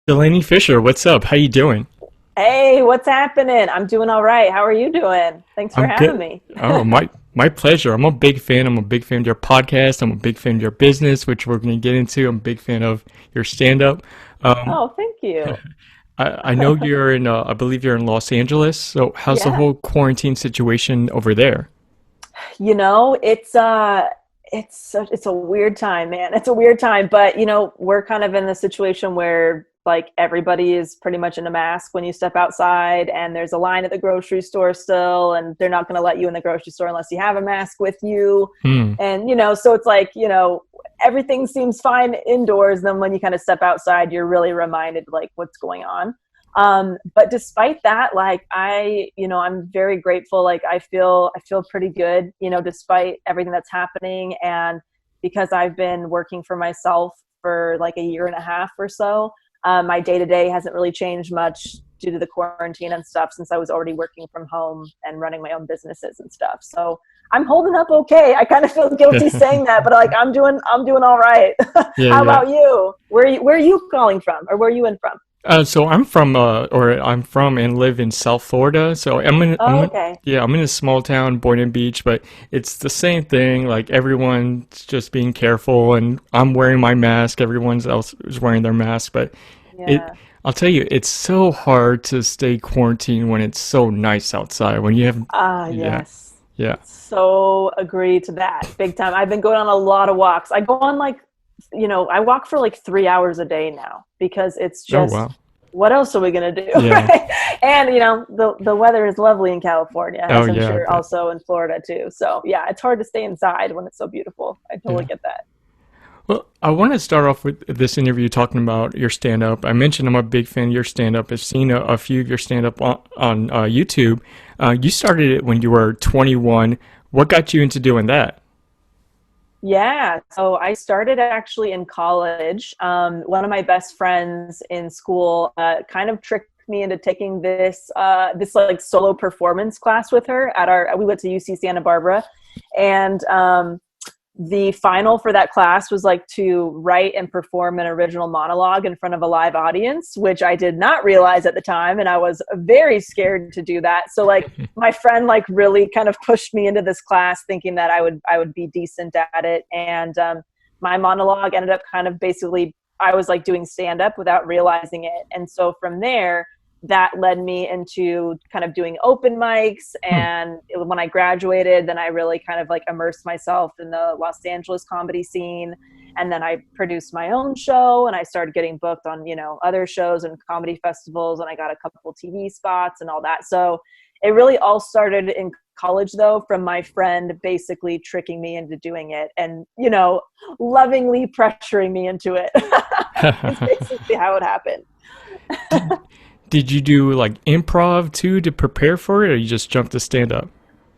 Delanie Fischer, what's up? How you doing? Hey, what's happening? I'm doing all right. How are you doing? Thanks for I'm having good. me. Oh, my pleasure. I'm a big fan. I'm a big fan of your podcast. I'm a big fan of your business, which we're going to get into. I'm a big fan of your stand-up. Um, Oh, thank you. I know you're in. I believe you're in Los Angeles. So how's the Yeah. whole quarantine situation over there? It's a weird time, man. It's a weird time, but we're kind of in the situation where like everybody is pretty much in a mask when you step outside, and there's a line at the grocery store still, and they're not going to let you in the grocery store unless you have a mask with you. Hmm. And so it's like, everything seems fine indoors, then when you kind of step outside, you're really reminded like what's going on. But despite that, like I'm very grateful. Like I feel pretty good, despite everything that's happening. And because I've been working for myself for like a year and a half or so, my day to day hasn't really changed much due to the quarantine and stuff, since I was already working from home and running my own businesses and stuff. So I'm holding up okay. I kind of feel guilty saying that, but like I'm doing all right. Yeah, How yeah. about you? Where are you calling from, or where are you in from? So I'm from and live in South Florida. So Oh, okay. yeah, I'm in a small town, Boynton Beach, but it's the same thing. Like everyone's just being careful, and I'm wearing my mask. Everyone else is wearing their mask, but it, Yeah. I'll tell you, it's so hard to stay quarantined when it's so nice outside. When you have, Ah, yeah, yes. yeah. So agree to that. Big time. I've been going on a lot of walks. I go on like, I walk for like 3 hours a day now, because it's Oh just, wow. what else are we gonna do, Yeah. right? And the weather is lovely in California, Oh as I'm yeah, I sure bet. also in Florida too. So yeah, it's hard to stay inside when it's so beautiful. I totally Yeah. get that. Well, I want to start off with this interview talking about your stand up. I mentioned I'm a big fan of your stand up. I've seen a few of your stand up on YouTube. You started it when you were 21. What got you into doing that? Yeah, so I started actually in college. One of my best friends in school kind of tricked me into taking this like solo performance class with her at our. We went to UC Santa Barbara, and the final for that class was like to write and perform an original monologue in front of a live audience, which I did not realize at the time, and I was very scared to do that. So like my friend like really kind of pushed me into this class, thinking that I would be decent at it. And my monologue ended up kind of basically, I was like doing stand up without realizing it. And so from there, that led me into kind of doing open mics. Hmm. And when I graduated, then I really kind of like immersed myself in the Los Angeles comedy scene. And then I produced my own show, and I started getting booked on, other shows and comedy festivals, and I got a couple TV spots and all that. So it really all started in college, though, from my friend basically tricking me into doing it, and lovingly pressuring me into it. It's basically how it happened. did did you do like improv too to prepare for it, or you just jumped to stand up?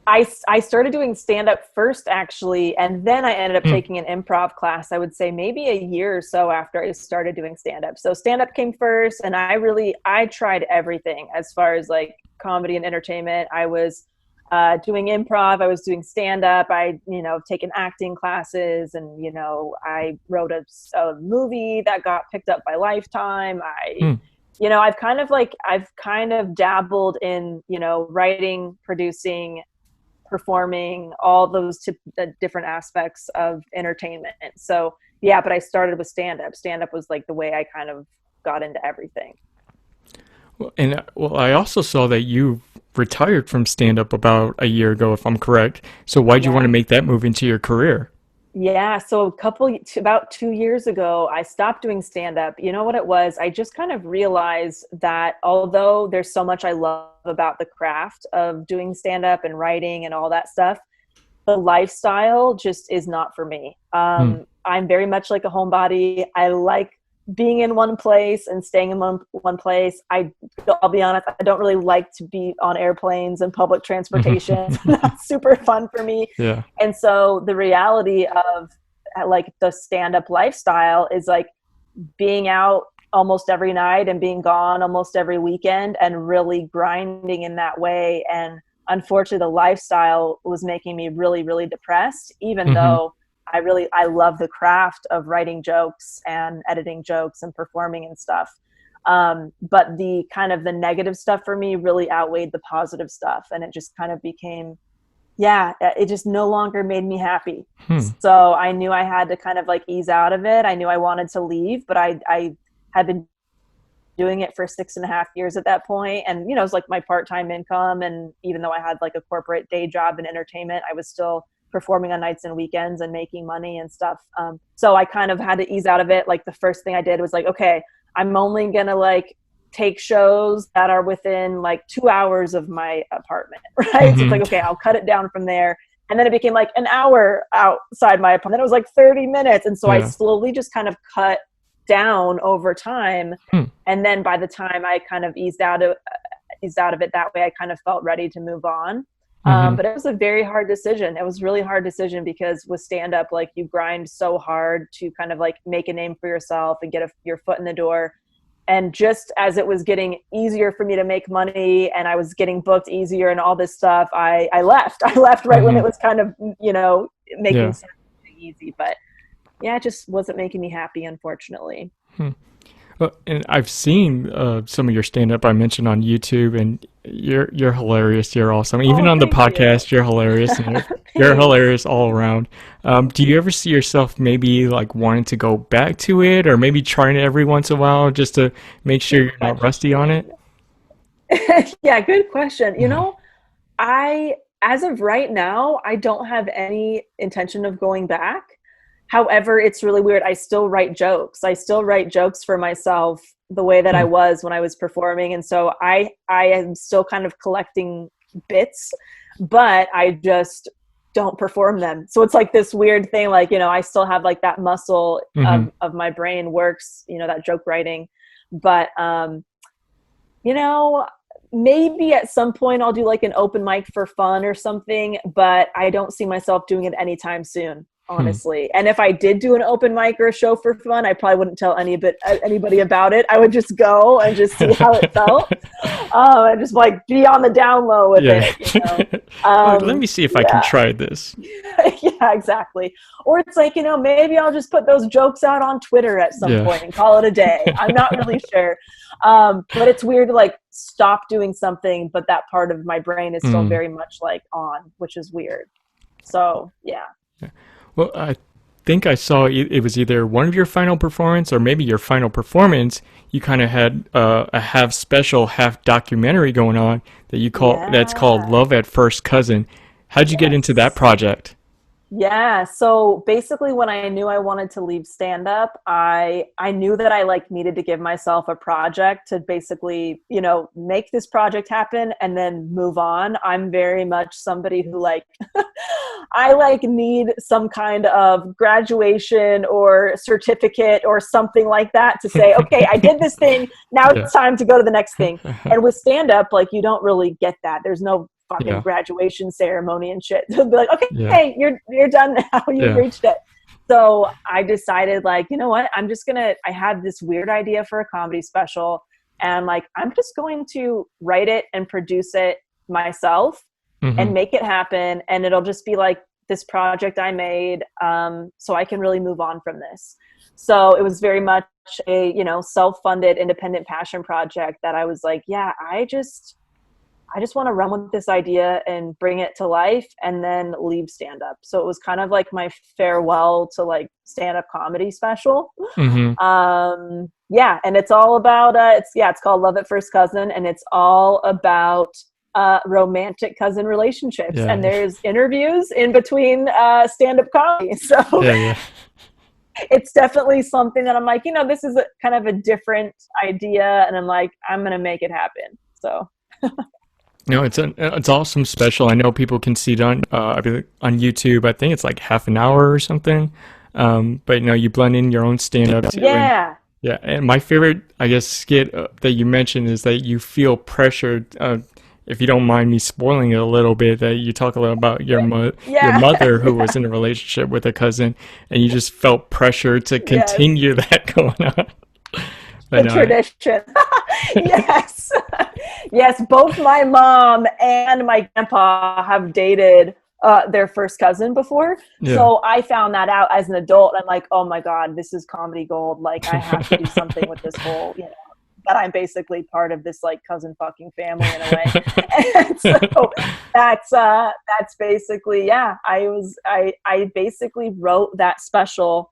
I started doing stand up first, actually, and then I ended up Hmm. taking an improv class, I would say maybe a year or so after I started doing stand up. So stand up came first, and I tried everything as far as like comedy and entertainment. I was doing improv, I was doing stand up, I, taken acting classes, and, I wrote a movie that got picked up by Lifetime. Hmm. I've kind of dabbled in, writing, producing, performing, all those different aspects of entertainment. So yeah, but I started with stand up. Stand up was like the way I kind of got into everything. Well, I also saw that you retired from stand up about a year ago, if I'm correct. So why'd you want to Yeah. make that move into your career? Yeah, so about 2 years ago, I stopped doing stand up. You know what it was? I just kind of realized that although there's so much I love about the craft of doing stand up and writing and all that stuff, the lifestyle just is not for me. Hmm. I'm very much like a homebody. I like being in one place and staying in one place. I'll be honest, I don't really like to be on airplanes and public transportation. It's not super fun for me. Yeah. And so the reality of like the stand up lifestyle is like being out almost every night and being gone almost every weekend and really grinding in that way. And unfortunately, the lifestyle was making me really, really depressed, even Hmm. though I love the craft of writing jokes and editing jokes and performing and stuff. But the kind of the negative stuff for me really outweighed the positive stuff. And it just kind of became, it just no longer made me happy. So I knew I had to kind of like ease out of it. I knew I wanted to leave, but I had been doing it for 6.5 years at that point. And, it was like my part-time income. And even though I had like a corporate day job in entertainment, I was still performing on nights and weekends and making money and stuff. So I kind of had to ease out of it. Like the first thing I did was like, okay, I'm only going to like take shows that are within like 2 hours of my apartment, right? So it's like, okay, I'll cut it down from there. And then it became like an hour outside my apartment. Then it was like 30 minutes. And so I slowly just kind of cut down over time. And then by the time I kind of eased out of it that way, I kind of felt ready to move on. But it was a very hard decision. It was a really hard decision because with stand-up, like you grind so hard to kind of like make a name for yourself and get your foot in the door. And just as it was getting easier for me to make money and I was getting booked easier and all this stuff, I left. I left right when it was kind of, making sense easy. But it just wasn't making me happy, unfortunately. Well, and I've seen some of your stand-up I mentioned on YouTube, and you're hilarious. You're awesome. Even on the podcast, you're hilarious. And you're hilarious all around. Do you ever see yourself maybe like wanting to go back to it, or maybe trying it every once in a while just to make sure you're not rusty on it? Yeah, good question. As of right now, I don't have any intention of going back. However, it's really weird. I still write jokes. I still write jokes for myself the way that I was when I was performing. And so I am still kind of collecting bits, but I just don't perform them. So it's like this weird thing, like, I still have like that muscle of my brain works, that joke writing. But, maybe at some point I'll do like an open mic for fun or something, but I don't see myself doing it anytime soon, honestly. And if I did do an open mic or a show for fun, I probably wouldn't tell anybody about it. I would just go and just see how it felt. And just like be on the down low with it. Like, let me see if I can try this. Yeah, exactly. Or it's like, maybe I'll just put those jokes out on Twitter at some point and call it a day. I'm not really sure. But it's weird to like stop doing something, but that part of my brain is still very much like on, which is weird. So, yeah. Well, I think I saw it was either one of your final performance or maybe your final performance. You kind of had a half special, half documentary going on that you that's called Love at First Cousin. How'd you get into that project? Yeah. So basically when I knew I wanted to leave stand-up, I knew that I like needed to give myself a project to basically, make this project happen and then move on. I'm very much somebody who like, I like need some kind of graduation or certificate or something like that to say, okay, I did this thing. Now it's time to go to the next thing. And with stand-up, like you don't really get that. There's no fucking graduation ceremony and shit. They'll be like, okay, hey, you're done now. You've reached it. So I decided like, you know what? I had this weird idea for a comedy special and like, I'm just going to write it and produce it myself and make it happen. And it'll just be like this project I made. So I can really move on from this. So it was very much a, self-funded independent passion project that I was like, I just want to run with this idea and bring it to life and then leave stand-up. So it was kind of like my farewell to like stand-up comedy special. And it's all about, it's called Love at First Cousin. And it's all about romantic cousin relationships. And there's interviews in between stand-up comedy. So it's definitely something that I'm like, this is kind of a different idea. And I'm like, I'm going to make it happen. So... No, it's awesome special. I know people can see it on YouTube. I think it's like half an hour or something. But you blend in your own stand-up too. And my favorite, I guess, skit that you mentioned is that you feel pressured. If you don't mind me spoiling it a little bit, that you talk a little about your mother who was in a relationship with a cousin, and you just felt pressure to continue that going on. The tradition. Yes. Yes, both my mom and my grandpa have dated their first cousin before. So I found that out as an adult. I'm like, oh my God, this is comedy gold. Like I have to do something with this whole, that I'm basically part of this like cousin fucking family in a way. And so that's basically, yeah, I basically wrote that special.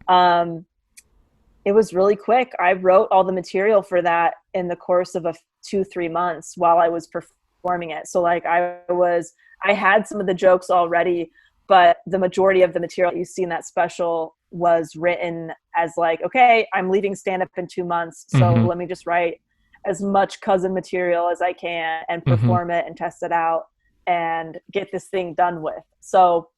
It was really quick. I wrote all the material for that in the course of 2-3 months while I was performing it. So like I had some of the jokes already, but the majority of the material you see in that special was written as like, okay, I'm leaving stand-up in 2 months, so let me just write as much cousin material as I can and perform it and test it out and get this thing done with. So,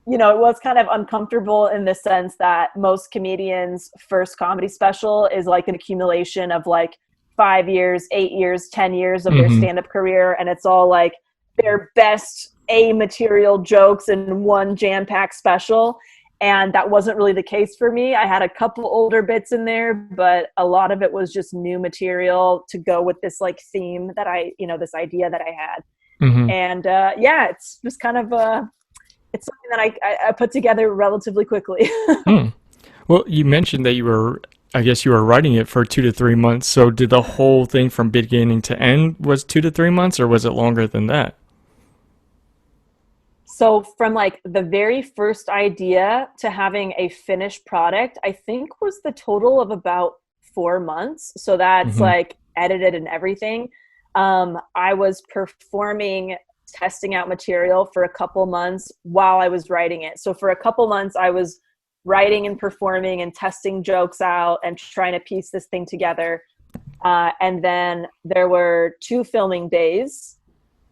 you know, it was kind of uncomfortable in the sense that most comedians' first comedy special is like an accumulation of like 5 years, 8 years, 10 years of their stand-up career. And it's all like their best A material jokes in one jam-packed special. And that wasn't really the case for me. I had a couple older bits in there, but a lot of it was just new material to go with this like theme that this idea that I had. And yeah, it's just kind of it's something that I put together relatively quickly. Well, you mentioned that I guess you were writing it for 2 to 3 months. So did the whole thing from beginning to end was 2 to 3 months, or was it longer than that? So from like the very first idea to having a finished product, I think was the total of about 4 months. So that's like edited and everything. I was performing, testing out material for a couple months while I was writing it. So for a couple months, I was writing and performing and testing jokes out and trying to piece this thing together. And then there were 2 filming days,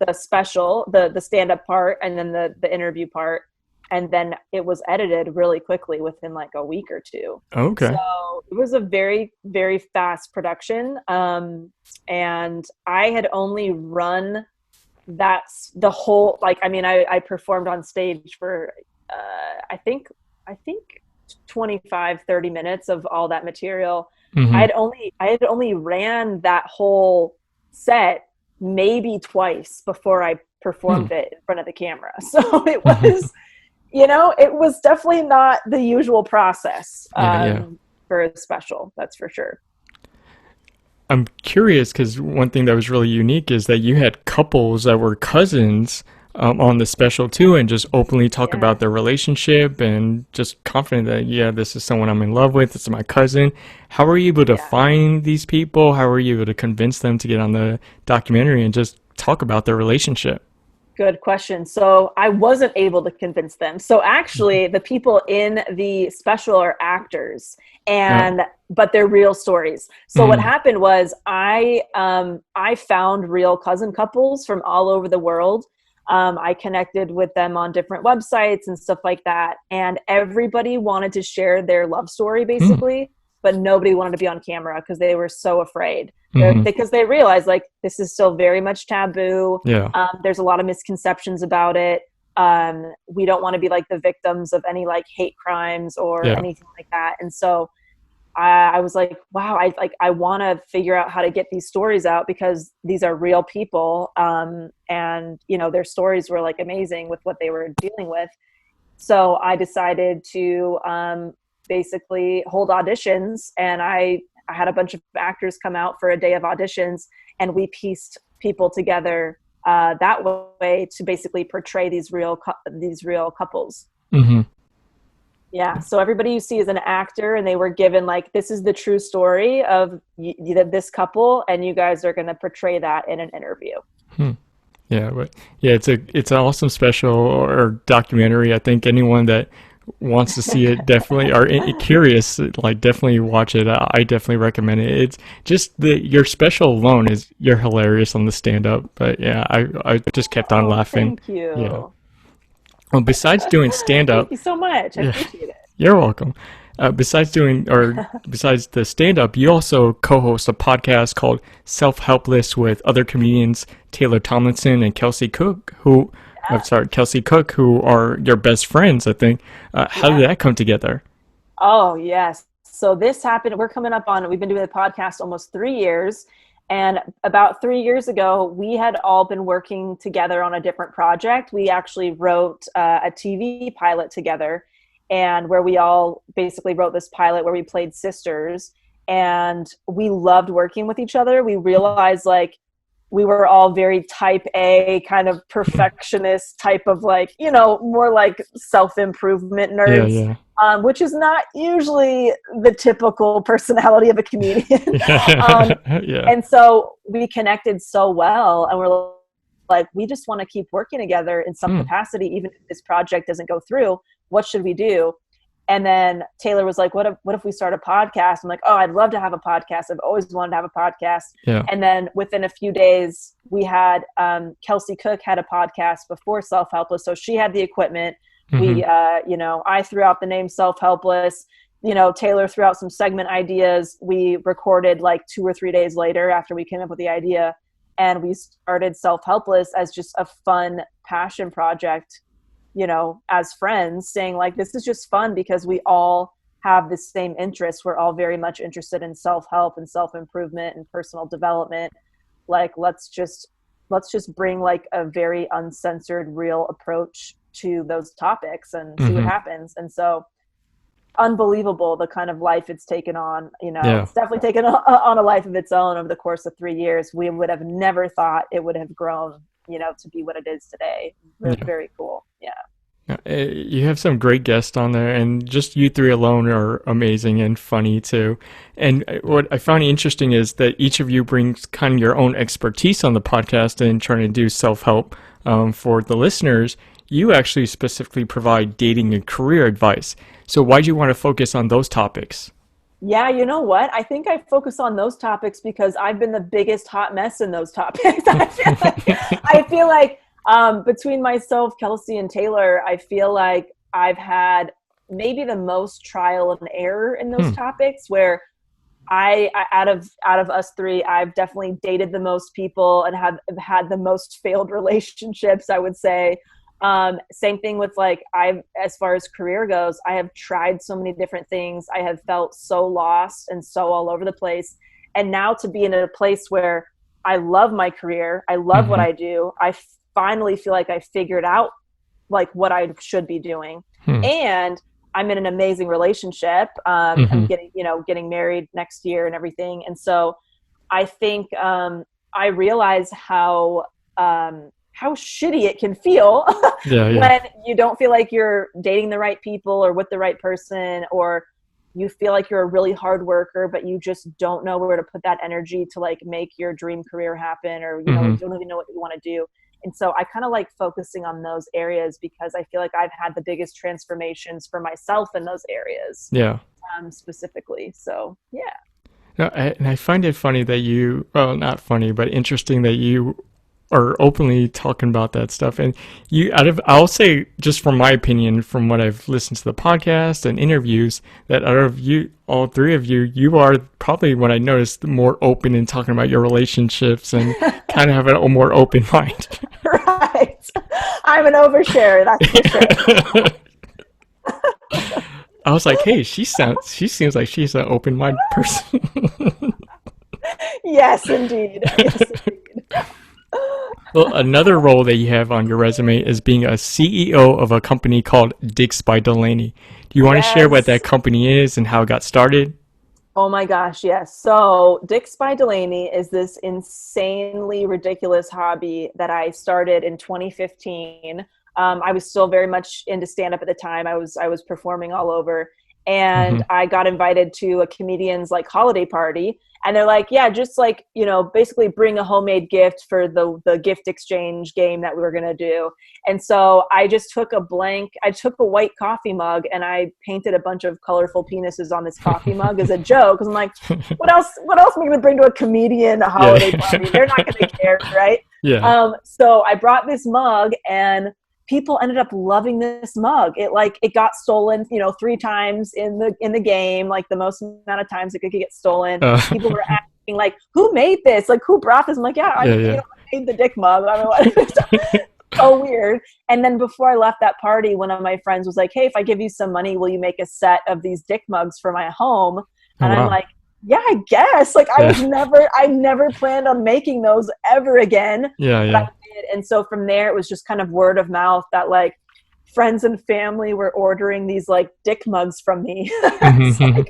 the special, the stand-up part, and then the interview part. And then it was edited really quickly within like a week or 2. Okay. So it was a very, very fast production. And I had only run that's the whole, like, I mean, I performed on stage for, I think 25-30 minutes of all that material. I had only ran that whole set maybe twice before I performed it in front of the camera. So it was, it was definitely not the usual process for a special, that's for sure. I'm curious because one thing that was really unique is that you had couples that were cousins on the special too, and just openly talk about their relationship and just confident that, yeah, this is someone I'm in love with. This is my cousin. How were you able to find these people? How were you able to convince them to get on the documentary and just talk about their relationship? Good question. So I wasn't able to convince them. So actually the people in the special are actors but they're real stories. So what happened was I found real cousin couples from all over the world. I connected with them on different websites and stuff like that. And everybody wanted to share their love story basically, but nobody wanted to be on camera because they were so afraid. Because they realized like this is still very much taboo. There's a lot of misconceptions about it. We don't want to be like the victims of any like hate crimes or anything like that. And so I was like, wow, I want to figure out how to get these stories out because these are real people. And their stories were like amazing with what they were dealing with. So I decided to basically hold auditions, and I had a bunch of actors come out for a day of auditions, and we pieced people together that way to basically portray these real couples. Yeah. So everybody you see is an actor, and they were given like, this is the true story of this couple, and you guys are going to portray that in an interview. Yeah. But yeah, it's an awesome special or documentary. I think anyone that wants to see it definitely are curious, like definitely watch it. I definitely recommend it. It's just your special alone you're hilarious on the stand up, but yeah, I just kept on laughing. Thank you. Yeah. Well, besides doing stand up, thank you so much. I appreciate it. You're welcome. Besides the stand up, you also co-host a podcast called Self-Helpless with other comedians Taylor Tomlinson and Kelsey Cook, who are your best friends, I think. How did that come together? Oh, yes. So this happened, we've been doing the podcast almost 3 years. And about 3 years ago, we had all been working together on a different project. We actually wrote a TV pilot together, and where we all basically wrote this pilot where we played sisters. and we loved working with each other. We realized like we were all very type A, kind of perfectionist type of like, you know, more like self-improvement Yeah, nerds, yeah. which is not usually the typical personality of a comedian. Yeah. And so we connected so well, and we're like, we just want to keep working together in some Hmm. capacity, even if this project doesn't go through. What should we do? And then Taylor was like, what if we start a podcast? I'm like, oh, I'd love to have a podcast. I've always wanted to have a podcast. Yeah. And then within a few days, we had Kelsey Cook had a podcast before Self-Helpless. So she had the equipment. Hmm. We, you know, I threw out the name Self-Helpless. You know, Taylor threw out some segment ideas. We recorded like 2 or 3 days later after we came up with the idea. And we started Self-Helpless as just a fun passion project, you know, as friends, saying like, this is just fun because we all have the same interests. We're all very much interested in self-help and self-improvement and personal development. Like, let's just bring like a very uncensored, real approach to those topics and see what Hmm. happens. And so unbelievable the kind of life it's taken on. You know, Yeah. it's definitely taken on a life of its own over the course of 3 years. We would have never thought it would have grown, you know, to be what it is today. Very, Yeah. very cool. Yeah. You have some great guests on there, and just you three alone are amazing and funny too. And what I found interesting is that each of you brings kind of your own expertise on the podcast and trying to do self-help. For the listeners, you actually specifically provide dating and career advice. So why do you want to focus on those topics? Yeah, you know what? I think I focus on those topics because I've been the biggest hot mess in those topics. I feel like between myself, Kelsey, and Taylor, I feel like I've had maybe the most trial and error in those Hmm. topics where out of us three, I've definitely dated the most people and have had the most failed relationships, I would say. Same thing with like, as far as career goes, I have tried so many different things. I have felt so lost and so all over the place. And now to be in a place where I love my career, I love what Hmm. I do. I finally feel like I figured out like what I should be doing. Hmm. And I'm in an amazing relationship. I'm Hmm. getting married next year and everything. And so I think I realize how shitty it can feel Yeah, yeah. when you don't feel like you're dating the right people or with the right person, or you feel like you're a really hard worker, but you just don't know where to put that energy to like make your dream career happen, or, you know, Hmm. you don't even know what you want to do. And so I kind of like focusing on those areas because I feel like I've had the biggest transformations for myself in those areas, Yeah. specifically. So yeah. No, and I find it funny that you, well, not funny, but interesting that you are openly talking about that stuff. And I'll say, just from my opinion, from what I've listened to the podcast and interviews, that out of you, all three of you, you are probably what I noticed more open in talking about your relationships and kind of have a more open mind. Right. I'm an overshare, that's for sure. I was like, hey, she seems like she's an open minded person. Yes, indeed. Yes, indeed. Well, another role that you have on your resume is being a CEO of a company called Dix by Delaney. Do you want to share what that Yes. company is and how it got started? Oh my gosh, yes. So Dix by Delaney is this insanely ridiculous hobby that I started in 2015. I was still very much into stand-up at the time. I was performing all over, and Hmm. I got invited to a comedian's like holiday party, and they're like, yeah, just like, you know, basically bring a homemade gift for the gift exchange game that we were gonna do. And so I just took I took a white coffee mug and I painted a bunch of colorful penises on this coffee mug as a joke. Cause I'm like, what else am I going to bring to a comedian a Yeah. holiday party? They're not going to care. Right. Yeah. So I brought this mug and people ended up loving this mug. It got stolen, you know, 3 times in the game, like the most amount of times it could get stolen. Uh, People were asking like, who made this? Like, who brought this? I'm like, yeah, yeah. you Yeah. know, I made the dick mug. I mean, what? So weird. And then before I left that party, one of my friends was like, hey, if I give you some money, will you make a set of these dick mugs for my home? Oh, And I'm wow. like, yeah, I guess. Like, Yeah. I never planned on making those ever again. Yeah. But I Yeah. did. And so from there, it was just kind of word of mouth that like friends and family were ordering these like dick mugs from me. So Hmm.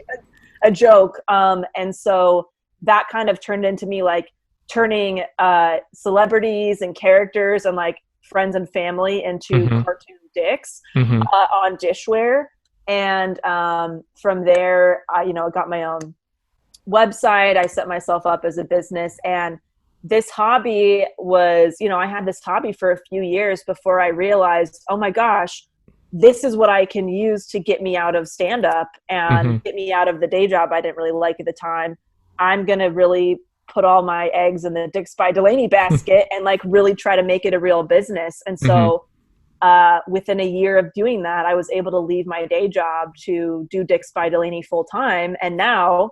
a joke. And so that kind of turned into me like turning celebrities and characters and like friends and family into cartoon dicks on dishware. And from there, I got my own website. I set myself up as a business. And this hobby was, I had this hobby for a few years before I realized, oh my gosh, this is what I can use to get me out of stand-up and get me out of the day job I didn't really like at the time. I'm going to really put all my eggs in the Dicks by Delaney basket and like really try to make it a real business. And so within a year of doing that, I was able to leave my day job to do Dicks by Delaney full time. And now,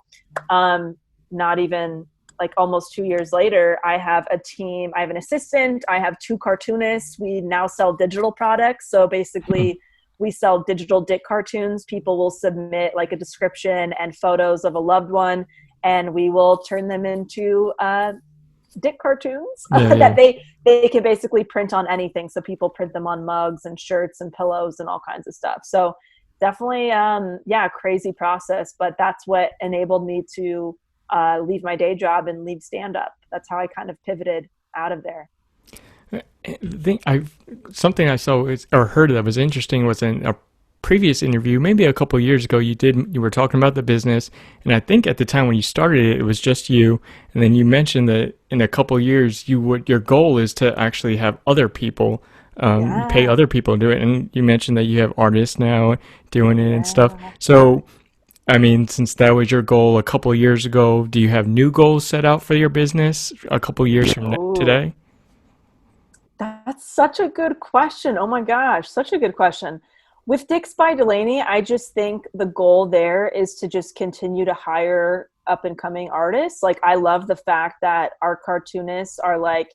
not even like almost 2 years later, I have a team. I have an assistant. I have 2 cartoonists. We now sell digital products. So basically we sell digital dick cartoons. People will submit like a description and photos of a loved one, and we will turn them into dick cartoons that they can basically print on anything. So people print them on mugs and shirts and pillows and all kinds of stuff. So definitely, crazy process, but that's what enabled me to leave my day job and leave stand-up. That's how I kind of pivoted out of there. Something I saw or heard that was interesting was in a previous interview, maybe a couple of years ago, you were talking about the business, and I think at the time when you started it, it was just you, and then you mentioned that in a couple of years, your goal is to actually have other people pay other people to do it, and you mentioned that you have artists now doing it and stuff. So, I mean, since that was your goal a couple of years ago, do you have new goals set out for your business a couple of years from today? That's such a good question. Oh my gosh, such a good question. With Dicks by Delaney, I just think the goal there is to just continue to hire up and coming artists. Like, I love the fact that our cartoonists are like,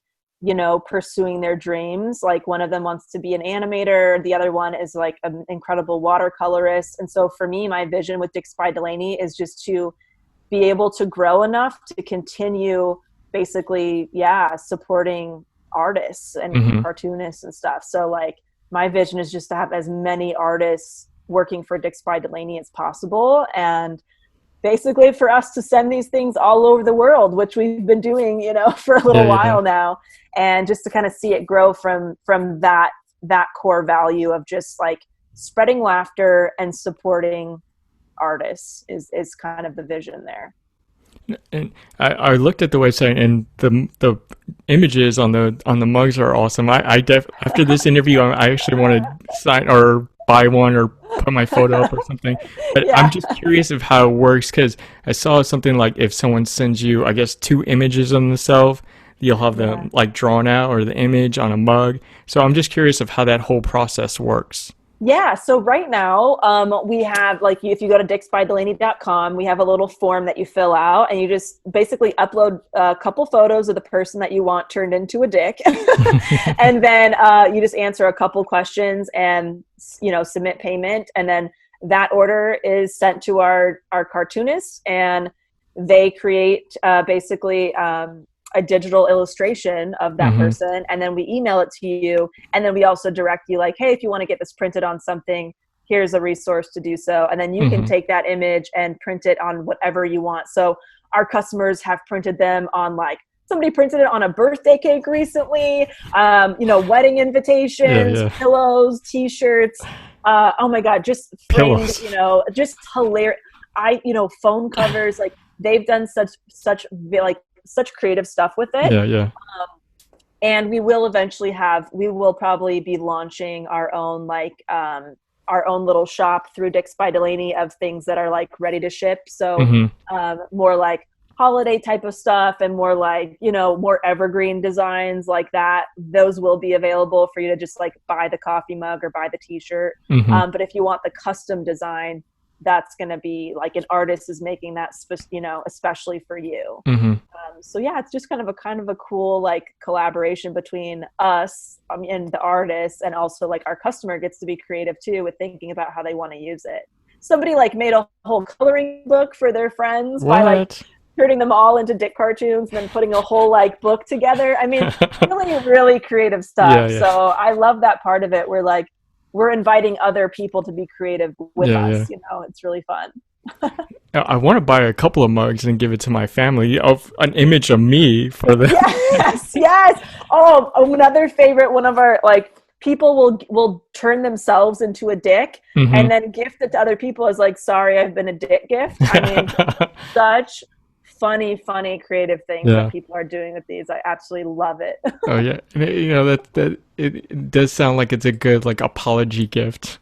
pursuing their dreams. Like, one of them wants to be an animator. The other one is like an incredible watercolorist. And so for me, my vision with Dicks by Delaney is just to be able to grow enough to continue basically, supporting artists and cartoonists and stuff. So like, my vision is just to have as many artists working for Dicks by Delaney as possible. And basically for us to send these things all over the world, which we've been doing, for a little while now. And just to kind of see it grow from that core value of just like spreading laughter and supporting artists is kind of the vision there. And I looked at the website, and the images on the mugs are awesome. After this interview, I actually want to sign or buy one or put my photo up or something. But I'm just curious of how it works, because I saw something like if someone sends you, I guess, 2 images of themselves, you'll have them like drawn out or the image on a mug. So I'm just curious of how that whole process works. Yeah. So right now, we have like, if you go to dicksbydelaney.com, we have a little form that you fill out, and you just basically upload a couple photos of the person that you want turned into a dick. And then you just answer a couple questions and, submit payment. And then that order is sent to our cartoonists, and they create basically a digital illustration of that person, and then we email it to you, and then we also direct you like, hey, if you want to get this printed on something, here's a resource to do so, and then you can take that image and print it on whatever you want. So our customers have printed them on, like, somebody printed it on a birthday cake recently, wedding invitations, pillows, t-shirts, oh my god, just framed, just hilarious. Phone covers, like, they've done such creative stuff with it. And we will probably be launching our own little shop through Dicks by Delaney of things that are like ready to ship. So more like holiday type of stuff, and more like, more evergreen designs like that. Those will be available for you to just like buy the coffee mug or buy the t-shirt. But if you want the custom design, that's going to be like an artist is making that, especially for you. So yeah, it's just kind of a cool like collaboration between us and the artist, and also like our customer gets to be creative too with thinking about how they want to use it. Somebody like made a whole coloring book for their friends by like turning them all into dick cartoons and then putting a whole like book together. I mean, really, really creative stuff. So I love that part of it. We're inviting other people to be creative with us. It's really fun. I want to buy a couple of mugs and give it to my family of an image of me for the. Yes, yes. Oh, another favorite one of our like people will turn themselves into a dick Hmm. and then gift it to other people as like, sorry, I've been a dick gift. I mean, such funny creative things that Yeah. people are doing with these. I absolutely love it. Oh yeah. And you know it does sound like it's a good like apology gift.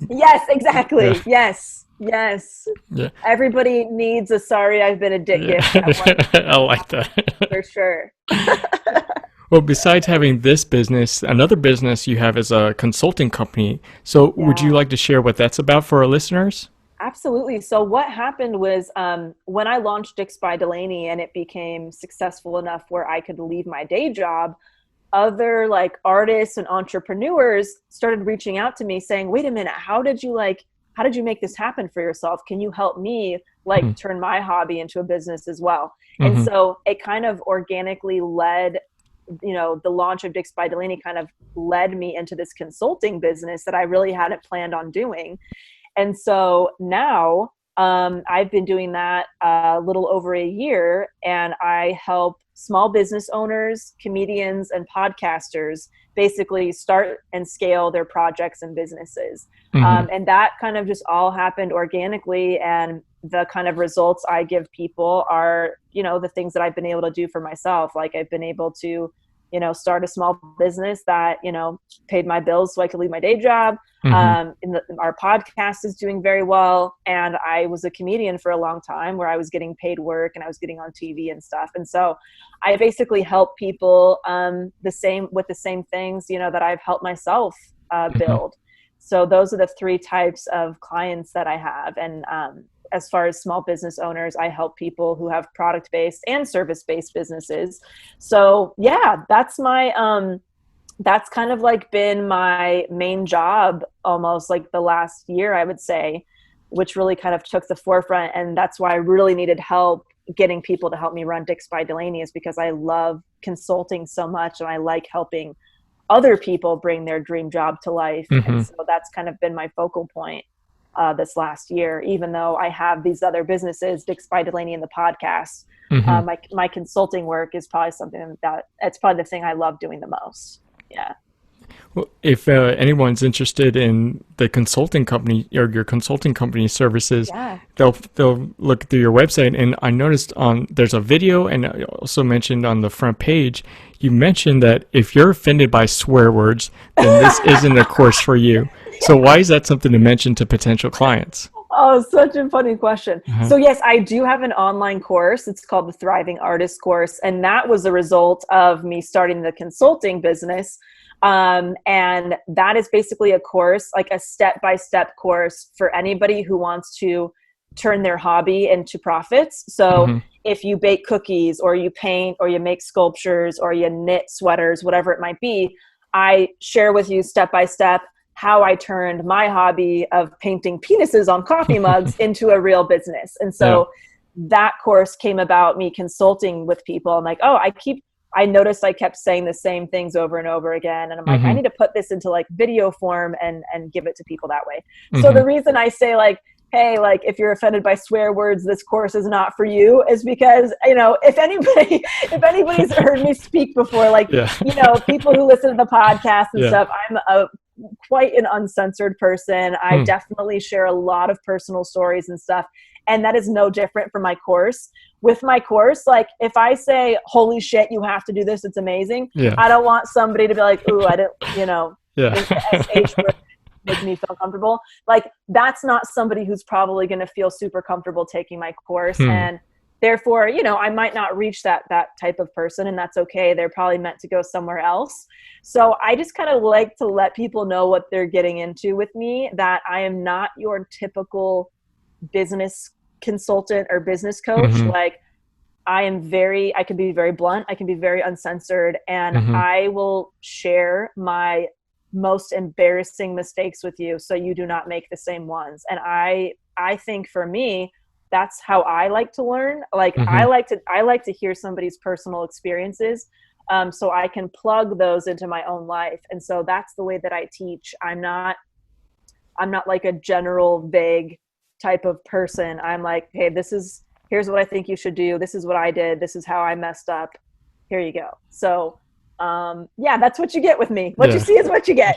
Yes, Yeah. exactly. Yes. Yes. Yeah. Everybody needs a sorry I've been a dick Yeah. gift at one I point like that. for sure. Well, besides having this business, another business you have is a consulting company. So, would you Yeah. like to share what that's about for our listeners? Absolutely. So what happened was when I launched Dix by Delaney and it became successful enough where I could leave my day job, other like artists and entrepreneurs started reaching out to me saying, "Wait a minute, how did you make this happen for yourself? Can you help me like turn my hobby into a business as well?" And Mm-hmm. so it kind of organically led, the launch of Dix by Delaney kind of led me into this consulting business that I really hadn't planned on doing. And so now I've been doing that a little over a year, and I help small business owners, comedians, and podcasters basically start and scale their projects and businesses. Mm-hmm. And that kind of just all happened organically. And the kind of results I give people are, the things that I've been able to do for myself. Like I've been able to, start a small business that, paid my bills so I could leave my day job. Mm-hmm. Our podcast is doing very well. And I was a comedian for a long time where I was getting paid work and I was getting on TV and stuff. And so I basically help people with the same things, that I've helped myself Mm-hmm. build. So those are the three types of clients that I have. And as far as small business owners, I help people who have product-based and service-based businesses. So yeah, that's kind of like been my main job almost like the last year, I would say, which really kind of took the forefront. And that's why I really needed help getting people to help me run Dix by Delaney, is because I love consulting so much and I like helping other people bring their dream job to life. And Mm-hmm. so that's kind of been my focal point this last year, even though I have these other businesses, Dix by Delaney and the podcast. Mm-hmm. My consulting work is probably something it's probably the thing I love doing the most. Yeah. Well, if anyone's interested in the consulting company or your consulting company services, Yeah. they'll look through your website. And I noticed there's a video, and I also mentioned on the front page, you mentioned that if you're offended by swear words, then this isn't a course for you. So why is that something to mention to potential clients? Oh, such a funny question. Uh-huh. So yes, I do have an online course. It's called the Thriving Artist Course. And that was a result of me starting the consulting business. And that is basically a course, like a step-by-step course for anybody who wants to turn their hobby into profits. So Mm-hmm. if you bake cookies or you paint or you make sculptures or you knit sweaters, whatever it might be, I share with you step-by-step how I turned my hobby of painting penises on coffee mugs into a real business. And Yeah. so that course came about me consulting with people. I'm like, oh, I noticed I kept saying the same things over and over again. And I'm like, I Mm-hmm. need to put this into like video form and give it to people that way. So Mm-hmm. the reason I say like, hey, like if you're offended by swear words, this course is not for you, is because, if anybody's heard me speak before, like, Yeah. people who listen to the podcast and Yeah. stuff, I'm quite an uncensored person. I Hmm. definitely share a lot of personal stories and stuff. And that is no different from my course. With my course, like if I say, holy shit, you have to do this, it's amazing. Yeah. I don't want somebody to be like, ooh, I didn't, Yeah. the SH word make me feel comfortable. Like that's not somebody who's probably going to feel super comfortable taking my course. Hmm. And therefore, I might not reach that type of person, and that's okay. They're probably meant to go somewhere else. So I just kind of like to let people know what they're getting into with me, that I am not your typical business consultant or business coach. Mm-hmm. Like I can be very blunt, I can be very uncensored, and Mm-hmm. I will share my most embarrassing mistakes with you so you do not make the same ones. And I think for me, that's how I like to learn. Like Mm-hmm. I like to hear somebody's personal experiences, so I can plug those into my own life. And so that's the way that I teach. I'm not like a general vague type of person. I'm like, hey, here's what I think you should do. This is what I did. This is how I messed up. Here you go. So, yeah, that's what you get with me. What you see is what you get.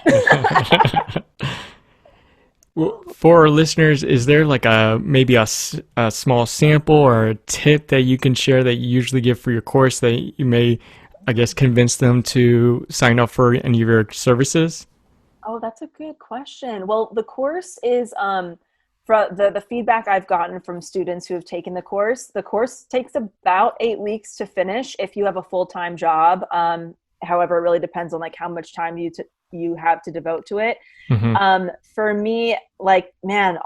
Well, for our listeners, is there like maybe a small sample or a tip that you can share that you usually give for your course that you may, I guess, convince them to sign up for any of your services? Oh, that's a good question. Well, the course is for the feedback I've gotten from students who have taken the course takes about 8 weeks to finish if you have a full-time job. However, it really depends on like how much time you have to devote to it. For me, like, man,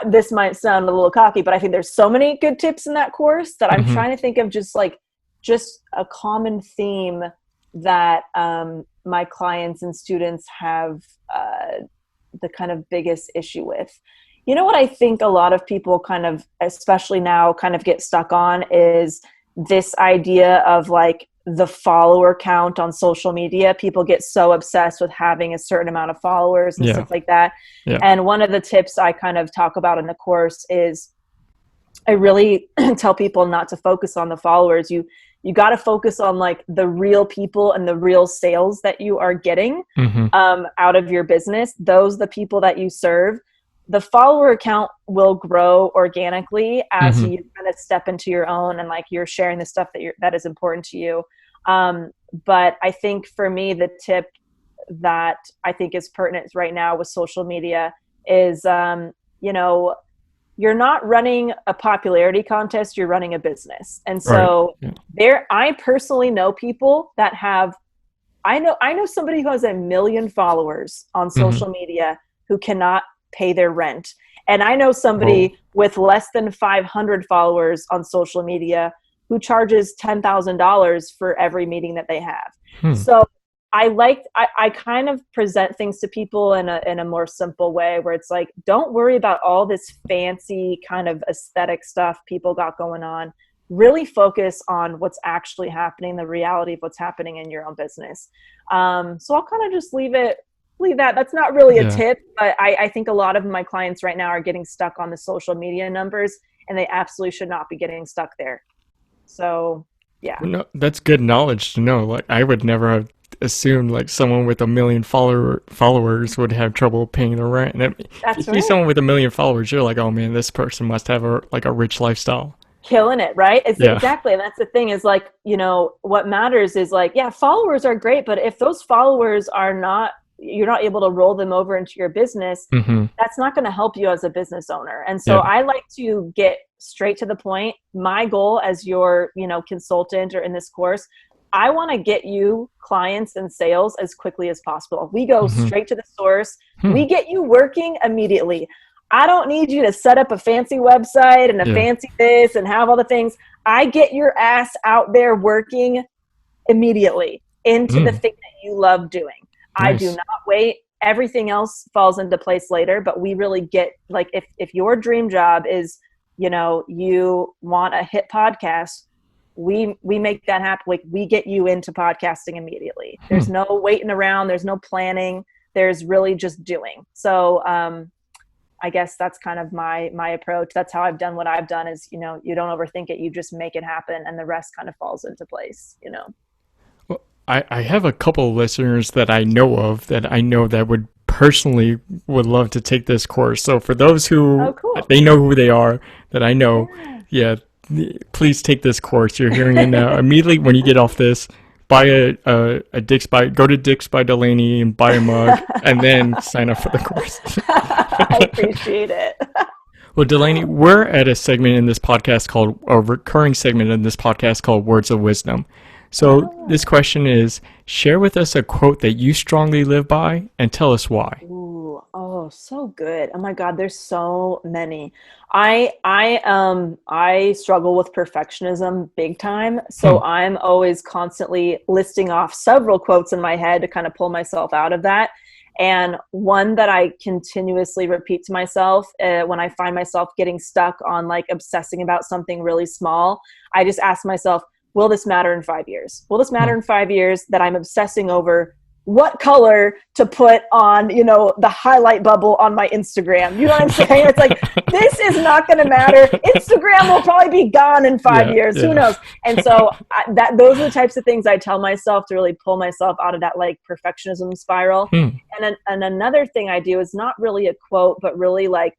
this might sound a little cocky, but I think there's so many good tips in that course that I'm trying to think of just a common theme that my clients and students have the kind of biggest issue with. You know what I think a lot of people kind of, especially now, kind of get stuck on is this idea of like the follower count on social media. People get so obsessed with having a certain amount of followers and stuff like that. Yeah. And one of the tips I kind of talk about in the course is I really tell people not to focus on the followers. You got to focus on like the real people and the real sales that you are getting out of your business. Those, the people that you serve. The follower account will grow organically as you kind of step into your own and like you're sharing the stuff that is important to you. But I think for me, the tip that I think is pertinent right now with social media is, you know, you're not running a popularity contest, you're running a business. And so I personally know people that have, I know somebody who has 1 million followers on social media who cannot pay their rent. And I know somebody with less than 500 followers on social media who charges $10,000 for every meeting that they have. So I kind of present things to people in a more simple way where it's like, don't worry about all this fancy kind of aesthetic stuff people got going on. Really focus on what's actually happening, the reality of what's happening in your own business. So I'll kind of just leave that. That's not really a tip, but I think a lot of my clients right now are getting stuck on the social media numbers, and they absolutely should not be getting stuck there. So, yeah. Well, no, that's good knowledge to know. Like, I would never have assumed like someone with 1 million followers would have trouble paying the rent. And if you see someone with 1 million followers, you're like, oh man, this person must have a rich lifestyle. Killing it, right? Exactly. And that's the thing is like, you know, what matters is like, yeah, followers are great, but if those followers you're not able to roll them over into your business, that's not going to help you as a business owner. And so I like to get straight to the point. My goal as your, you know, consultant or in this course, I want to get you clients and sales as quickly as possible. We go straight to the source. We get you working immediately. I don't need you to set up a fancy website and a fancy this and have all the things. I get your ass out there working immediately into the thing that you love doing. Nice. I do not wait. Everything else falls into place later, but we really get like, if your dream job is, you know, you want a hit podcast, we make that happen. Like we get you into podcasting immediately. There's no waiting around. There's no planning. There's really just doing. So, I guess that's kind of my approach. That's how I've done what I've done is, you know, you don't overthink it. You just make it happen and the rest kind of falls into place, you know? I have a couple of listeners that I know of that would personally would love to take this course. So for those who they know who they are that I know, please take this course. You're hearing it now. Immediately when you get off this, buy a Dick's go to Dick's by Delaney and buy a mug and then sign up for the course. I appreciate it. Well, Delaney, we're at a segment in this podcast a recurring segment in this podcast called Words of Wisdom. So this question is, share with us a quote that you strongly live by and tell us why. Ooh, oh, so good. Oh my God, there's so many. I struggle with perfectionism big time. So I'm always constantly listing off several quotes in my head to kind of pull myself out of that. And one that I continuously repeat to myself when I find myself getting stuck on like obsessing about something really small, I just ask myself, will this matter in 5 years? Will this matter in 5 years that I'm obsessing over what color to put on, the highlight bubble on my Instagram. You know what I'm saying? It's like, this is not going to matter. Instagram will probably be gone in 5 years. Who knows? And so those are the types of things I tell myself to really pull myself out of that like perfectionism spiral. And another thing I do is not really a quote, but really like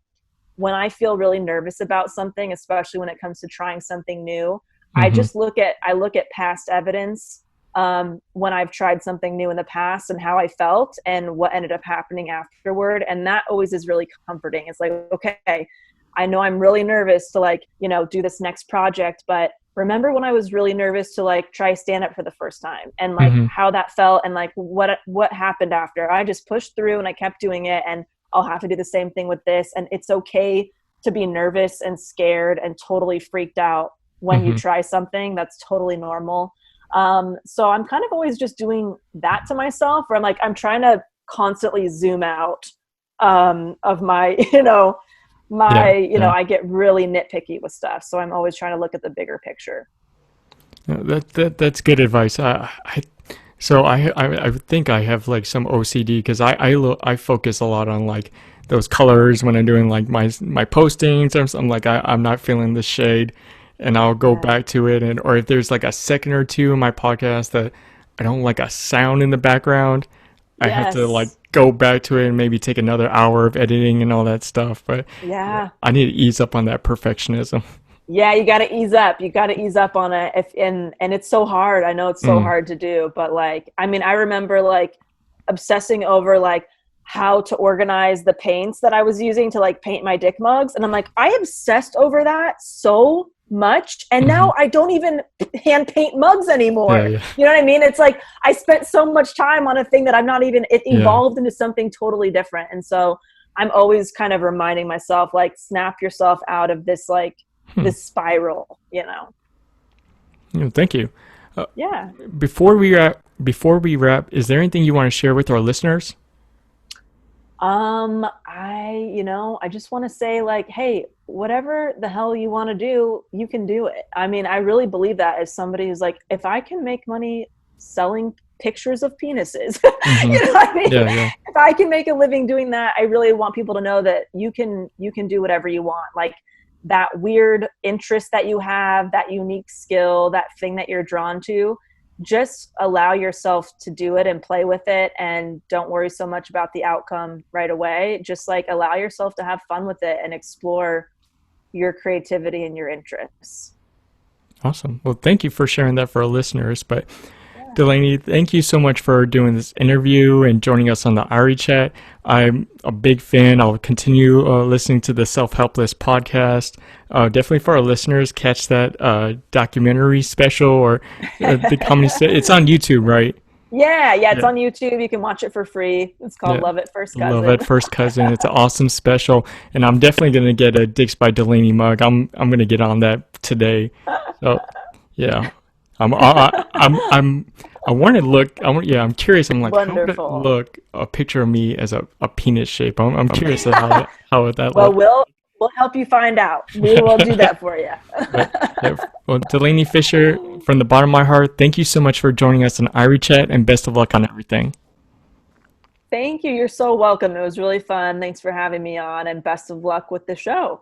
when I feel really nervous about something, especially when it comes to trying something new, I look at past evidence when I've tried something new in the past and how I felt and what ended up happening afterward. And that always is really comforting. It's like, okay, I know I'm really nervous to like, do this next project, but remember when I was really nervous to like try stand up for the first time and like how that felt and like what happened after. I just pushed through and I kept doing it, and I'll have to do the same thing with this. And it's okay to be nervous and scared and totally freaked out when you try something. That's totally normal. So I'm kind of always just doing that to myself, where I'm trying to constantly zoom out, of my, I get really nitpicky with stuff. So I'm always trying to look at the bigger picture. That's good advice. I think I have like some OCD because I focus a lot on like those colors when I'm doing like my postings. I'm like, I'm not feeling the shade. And I'll go back to it, or if there's like a second or two in my podcast that I don't like a sound in the background, I have to like go back to it and maybe take another hour of editing and all that stuff. But I need to ease up on that perfectionism. Yeah, you got to ease up. You got to ease up on it. And it's so hard. I know it's so hard to do, but like, I mean, I remember like obsessing over like how to organize the paints that I was using to like paint my dick mugs. And I'm like, I obsessed over that so much, and now I don't even hand paint mugs anymore. You know what I mean? It's like I spent so much time on a thing that I'm not even, it evolved into something totally different. And so I'm always kind of reminding myself, like, snap yourself out of this like this spiral, Thank you. Before we wrap, is there anything you want to share with our listeners? I just want to say like, hey, whatever the hell you want to do, you can do it. I mean, I really believe that as somebody who's like, if I can make money selling pictures of penises, you know what I mean? If I can make a living doing that, I really want people to know that you can do whatever you want. Like that weird interest that you have, that unique skill, that thing that you're drawn to, just allow yourself to do it and play with it, and don't worry so much about the outcome right away. Just like allow yourself to have fun with it and explore your creativity and your interests. Awesome. Well, thank you for sharing that for our listeners. But Delaney, thank you so much for doing this interview and joining us on the Irie Chat. I'm a big fan. I'll continue listening to the Self-Helpless podcast. Definitely for our listeners, catch that documentary special or the comedy. It's on YouTube, right? Yeah, it's on YouTube. You can watch it for free. It's called Love at First Cousin. Love at First Cousin. It's an awesome special, and I'm definitely gonna get a Dicks by Delaney mug. I'm gonna get on that today. So yeah. I'm curious. I'm like, wonderful. How would it look a picture of me as a penis shape? I'm curious of how would that look. Well, we'll help you find out. We will do that for you. Well, Delanie Fischer, from the bottom of my heart, thank you so much for joining us on Irie Chat, and best of luck on everything. Thank you. You're so welcome. It was really fun. Thanks for having me on, and best of luck with the show.